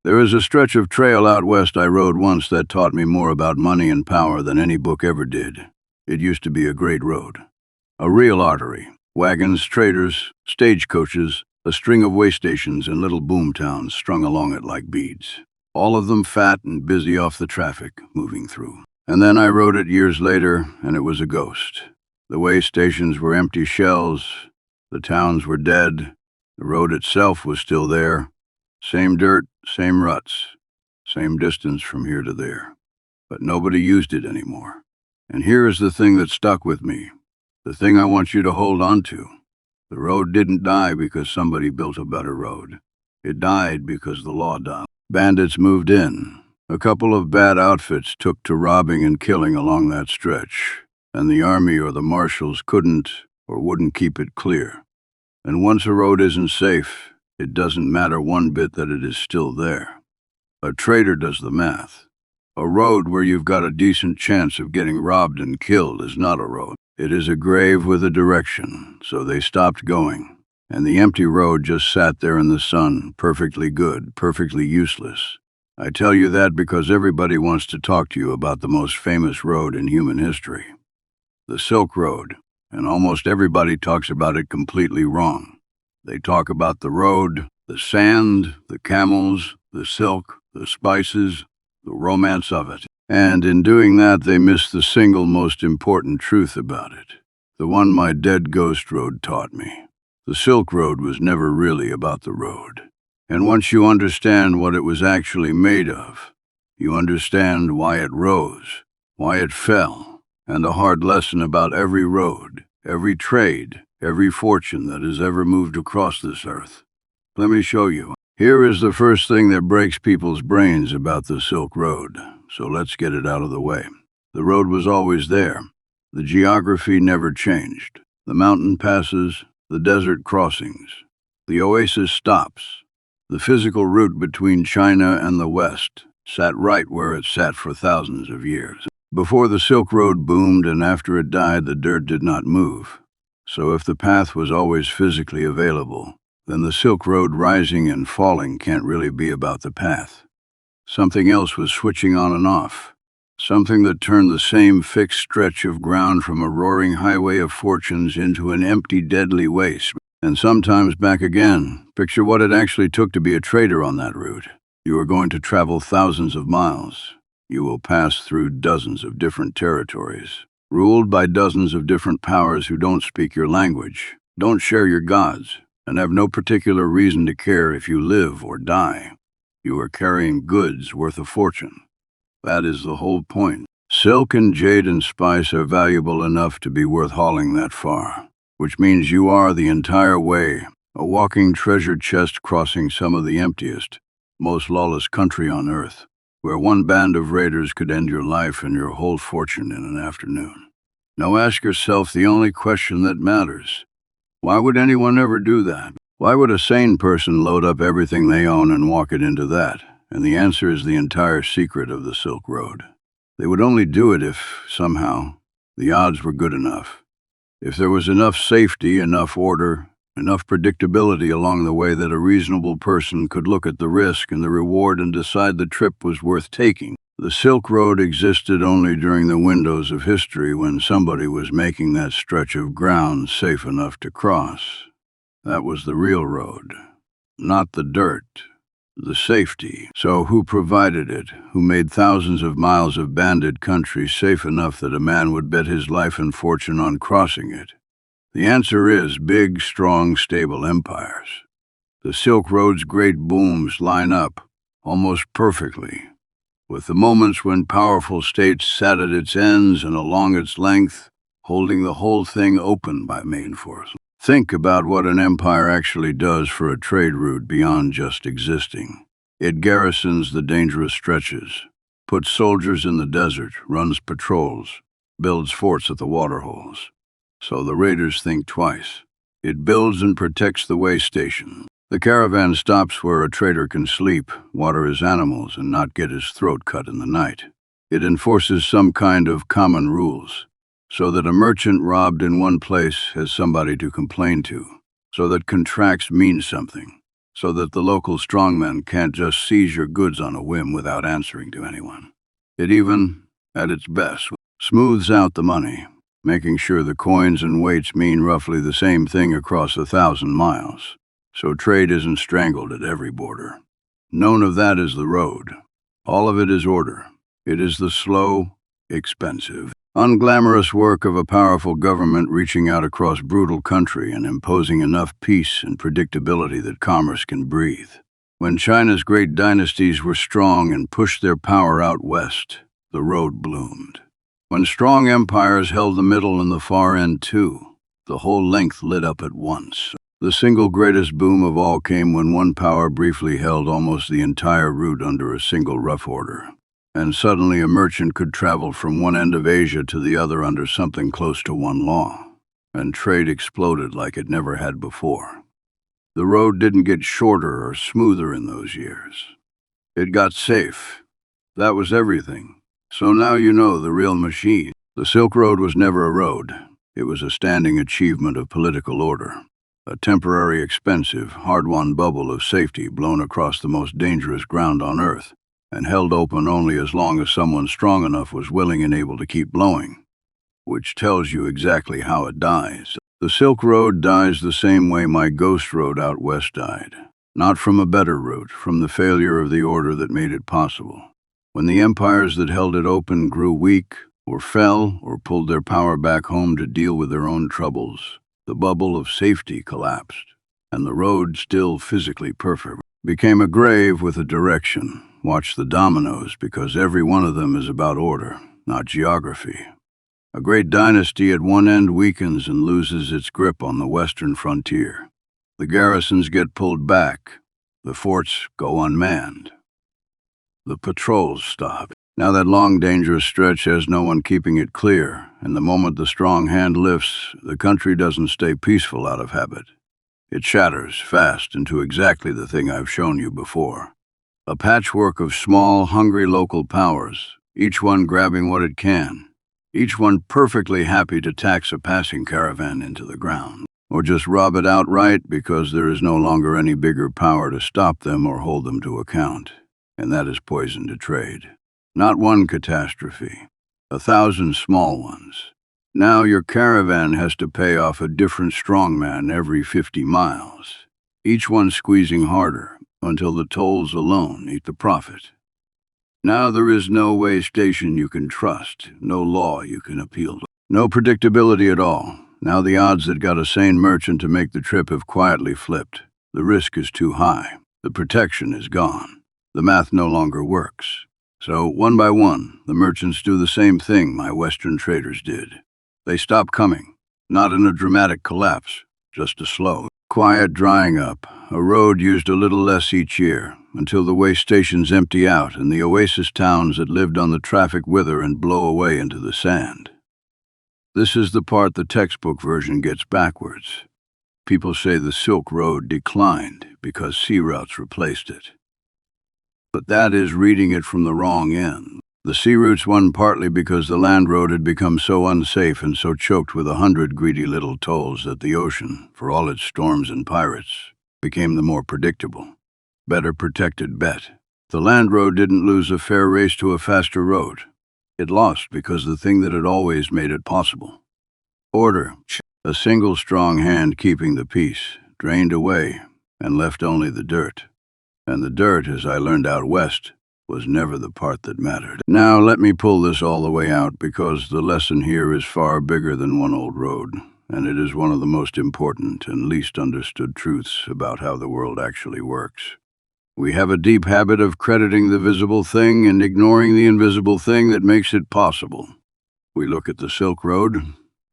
There is a stretch of trail out west I rode once that taught me more about money and power than any book ever did. It used to be a great road. A real artery. Wagons, traders, stagecoaches, a string of way stations and little boom towns strung along it like beads. All of them fat and busy off the traffic moving through. And then I rode it years later, and it was a ghost. The way stations were empty shells, the towns were dead, the road itself was still there. Same dirt, same ruts, same distance from here to there. But nobody used it anymore. And here is the thing that stuck with me, the thing I want you to hold on to. The road didn't die because somebody built a better road. It died because the law died. Bandits moved in. A couple of bad outfits took to robbing and killing along that stretch, and the army or the marshals couldn't or wouldn't keep it clear. And once a road isn't safe, it doesn't matter one bit that it is still there. A trader does the math. A road where you've got a decent chance of getting robbed and killed is not a road. It is a grave with a direction, so they stopped going. And the empty road just sat there in the sun, perfectly good, perfectly useless. I tell you that because everybody wants to talk to you about the most famous road in human history. The Silk Road, and almost everybody talks about it completely wrong. They talk about the road, the sand, the camels, the silk, the spices, the romance of it. And in doing that, they miss the single most important truth about it, the one my dead ghost road taught me. The Silk Road was never really about the road. And once you understand what it was actually made of, you understand why it rose, why it fell, and a hard lesson about every road, every trade, every fortune that has ever moved across this earth. Let me show you. Here is the first thing that breaks people's brains about the Silk Road, so let's get it out of the way. The road was always there. The geography never changed. The mountain passes, the desert crossings, the oasis stops. The physical route between China and the West sat right where it sat for thousands of years. Before the Silk Road boomed and after it died, the dirt did not move. So if the path was always physically available, then the Silk Road rising and falling can't really be about the path. Something else was switching on and off. Something that turned the same fixed stretch of ground from a roaring highway of fortunes into an empty, deadly waste. And sometimes back again. Picture what it actually took to be a trader on that route. You are going to travel thousands of miles. You will pass through dozens of different territories, ruled by dozens of different powers who don't speak your language, don't share your gods, and have no particular reason to care if you live or die. You are carrying goods worth a fortune. That is the whole point. Silk and jade and spice are valuable enough to be worth hauling that far, which means you are the entire way, a walking treasure chest crossing some of the emptiest, most lawless country on earth, where one band of raiders could end your life and your whole fortune in an afternoon. Now ask yourself the only question that matters. Why would anyone ever do that? Why would a sane person load up everything they own and walk it into that? And the answer is the entire secret of the Silk Road. They would only do it if, somehow, the odds were good enough. If there was enough safety, enough order, enough predictability along the way that a reasonable person could look at the risk and the reward and decide the trip was worth taking. The Silk Road existed only during the windows of history when somebody was making that stretch of ground safe enough to cross. That was the real road, not the dirt, the safety. So who provided it? Who made thousands of miles of bandit country safe enough that a man would bet his life and fortune on crossing it? The answer is big, strong, stable empires. The Silk Road's great booms line up, almost perfectly, with the moments when powerful states sat at its ends and along its length, holding the whole thing open by main force. Think about what an empire actually does for a trade route beyond just existing. It garrisons the dangerous stretches, puts soldiers in the desert, runs patrols, builds forts at the waterholes. So the raiders think twice. It builds and protects the way station. The caravan stops where a trader can sleep, water his animals, and not get his throat cut in the night. It enforces some kind of common rules, so that a merchant robbed in one place has somebody to complain to, so that contracts mean something. so that the local strongmen can't just seize your goods on a whim without answering to anyone. It even, at its best, smooths out the money, making sure the coins and weights mean roughly the same thing across 1,000 miles, so trade isn't strangled at every border. None of that is the road. All of it is order. It is the slow, expensive, unglamorous work of a powerful government reaching out across brutal country and imposing enough peace and predictability that commerce can breathe. When China's great dynasties were strong and pushed their power out west, the road bloomed. When strong empires held the middle and the far end too, the whole length lit up at once. The single greatest boom of all came when one power briefly held almost the entire route under a single rough order. And suddenly a merchant could travel from one end of Asia to the other under something close to one law. And trade exploded like it never had before. The road didn't get shorter or smoother in those years. It got safe. That was everything. So now you know the real machine. The Silk Road was never a road. It was a standing achievement of political order. A temporary, expensive, hard-won bubble of safety blown across the most dangerous ground on Earth, and held open only as long as someone strong enough was willing and able to keep blowing. Which tells you exactly how it dies. The Silk Road dies the same way my ghost road out west died. Not from a better route, from the failure of the order that made it possible. When the empires that held it open grew weak, or fell, or pulled their power back home to deal with their own troubles, the bubble of safety collapsed, and the road, still physically perfect, became a grave with a direction. Watch the dominoes, because every one of them is about order, not geography. A great dynasty at one end weakens and loses its grip on the western frontier. The garrisons get pulled back. The forts go unmanned. The patrols stop. Now that long, dangerous stretch has no one keeping it clear, and the moment the strong hand lifts, the country doesn't stay peaceful out of habit. It shatters fast into exactly the thing I've shown you before. A patchwork of small, hungry local powers, each one grabbing what it can, each one perfectly happy to tax a passing caravan into the ground, or just rob it outright because there is no longer any bigger power to stop them or hold them to account. And that is poison to trade. Not one catastrophe, 1,000 small ones. Now your caravan has to pay off a different strongman every 50 miles, each one squeezing harder until the tolls alone eat the profit. Now there is no way station you can trust, no law you can appeal to, no predictability at all. Now the odds that got a sane merchant to make the trip have quietly flipped. The risk is too high. The protection is gone. The math no longer works. So, one by one, the merchants do the same thing my Western traders did. They stop coming, not in a dramatic collapse, just a slow, quiet drying up. A road used a little less each year, until the way stations empty out and the oasis towns that lived on the traffic wither and blow away into the sand. This is the part the textbook version gets backwards. People say the Silk Road declined because sea routes replaced it. But that is reading it from the wrong end. The sea routes won partly because the land road had become so unsafe and so choked with 100 greedy little tolls that the ocean, for all its storms and pirates, became the more predictable, better protected bet. The land road didn't lose a fair race to a faster road. It lost because the thing that had always made it possible. Order, a single strong hand keeping the peace, drained away and left only the dirt. And the dirt, as I learned out west, was never the part that mattered. Now let me pull this all the way out, because the lesson here is far bigger than one old road, and it is one of the most important and least understood truths about how the world actually works. We have a deep habit of crediting the visible thing and ignoring the invisible thing that makes it possible. We look at the Silk Road,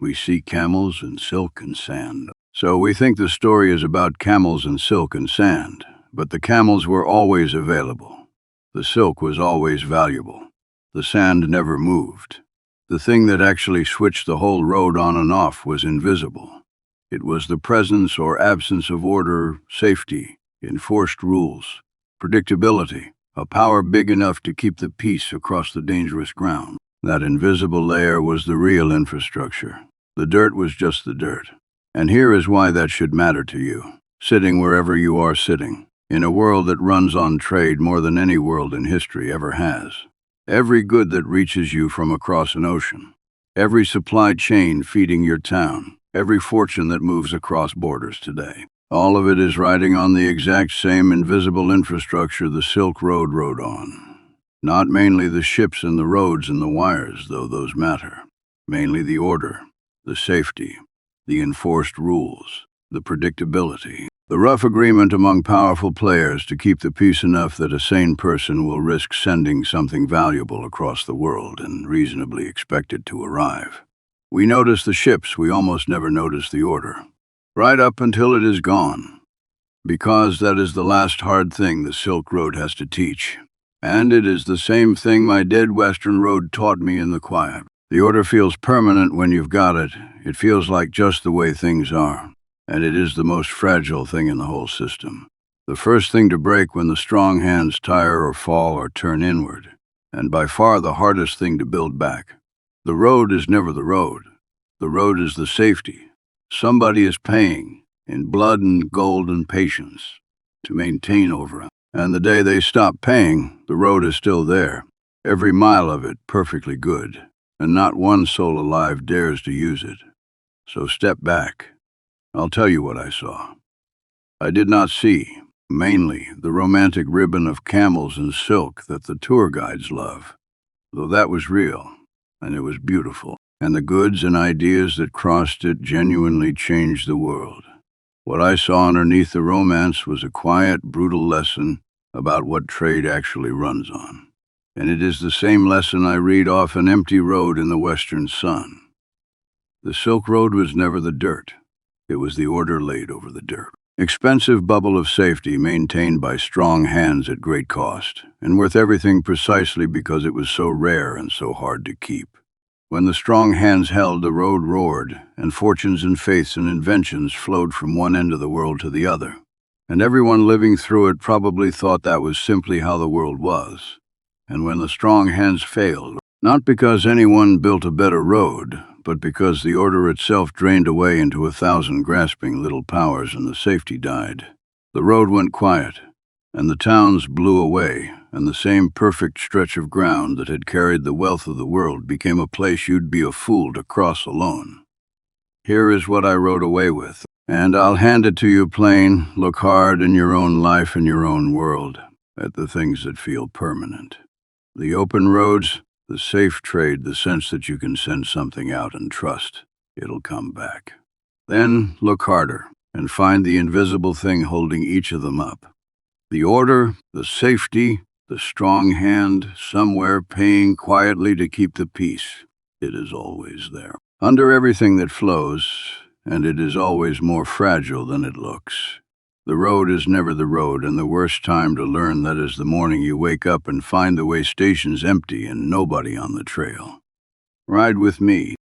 we see camels and silk and sand. So we think the story is about camels and silk and sand. But the camels were always available. The silk was always valuable. The sand never moved. The thing that actually switched the whole road on and off was invisible. It was the presence or absence of order, safety, enforced rules, predictability, a power big enough to keep the peace across the dangerous ground. That invisible layer was the real infrastructure. The dirt was just the dirt. And here is why that should matter to you, sitting wherever you are sitting. In a world that runs on trade more than any world in history ever has. Every good that reaches you from across an ocean. Every supply chain feeding your town. Every fortune that moves across borders today. All of it is riding on the exact same invisible infrastructure the Silk Road rode on. Not mainly the ships and the roads and the wires, though those matter. Mainly the order, the safety, the enforced rules, the predictability. The rough agreement among powerful players to keep the peace enough that a sane person will risk sending something valuable across the world and reasonably expect it to arrive. We notice the ships, we almost never notice the order. Right up until it is gone. Because that is the last hard thing the Silk Road has to teach. And it is the same thing my dead Western Road taught me in the quiet. The order feels permanent when you've got it. It feels like just the way things are. And it is the most fragile thing in the whole system. The first thing to break when the strong hands tire or fall or turn inward. And by far the hardest thing to build back. The road is never the road. The road is the safety. Somebody is paying, in blood and gold and patience, to maintain over it. And the day they stop paying, the road is still there. Every mile of it perfectly good. And not one soul alive dares to use it. So step back. I'll tell you what I saw. I did not see, mainly, the romantic ribbon of camels and silk that the tour guides love. Though that was real, and it was beautiful, and the goods and ideas that crossed it genuinely changed the world. What I saw underneath the romance was a quiet, brutal lesson about what trade actually runs on. And it is the same lesson I read off an empty road in the western sun. The Silk Road was never the dirt. It was the order laid over the dirt. Expensive bubble of safety maintained by strong hands at great cost, and worth everything precisely because it was so rare and so hard to keep. When the strong hands held, the road roared, and fortunes and faiths and inventions flowed from one end of the world to the other. And everyone living through it probably thought that was simply how the world was. And when the strong hands failed, not because anyone built a better road, but because the order itself drained away into 1,000 grasping little powers and the safety died. The road went quiet, and the towns blew away, and the same perfect stretch of ground that had carried the wealth of the world became a place you'd be a fool to cross alone. Here is what I rode away with, and I'll hand it to you plain. Look hard in your own life and your own world at the things that feel permanent. The open roads, the safe trade, the sense that you can send something out and trust it'll come back. Then look harder and find the invisible thing holding each of them up. The order, the safety, the strong hand, somewhere paying quietly to keep the peace. It is always there. Under everything that flows, and it is always more fragile than it looks. The road is never the road, and the worst time to learn that is the morning you wake up and find the way station's empty and nobody on the trail. Ride with me.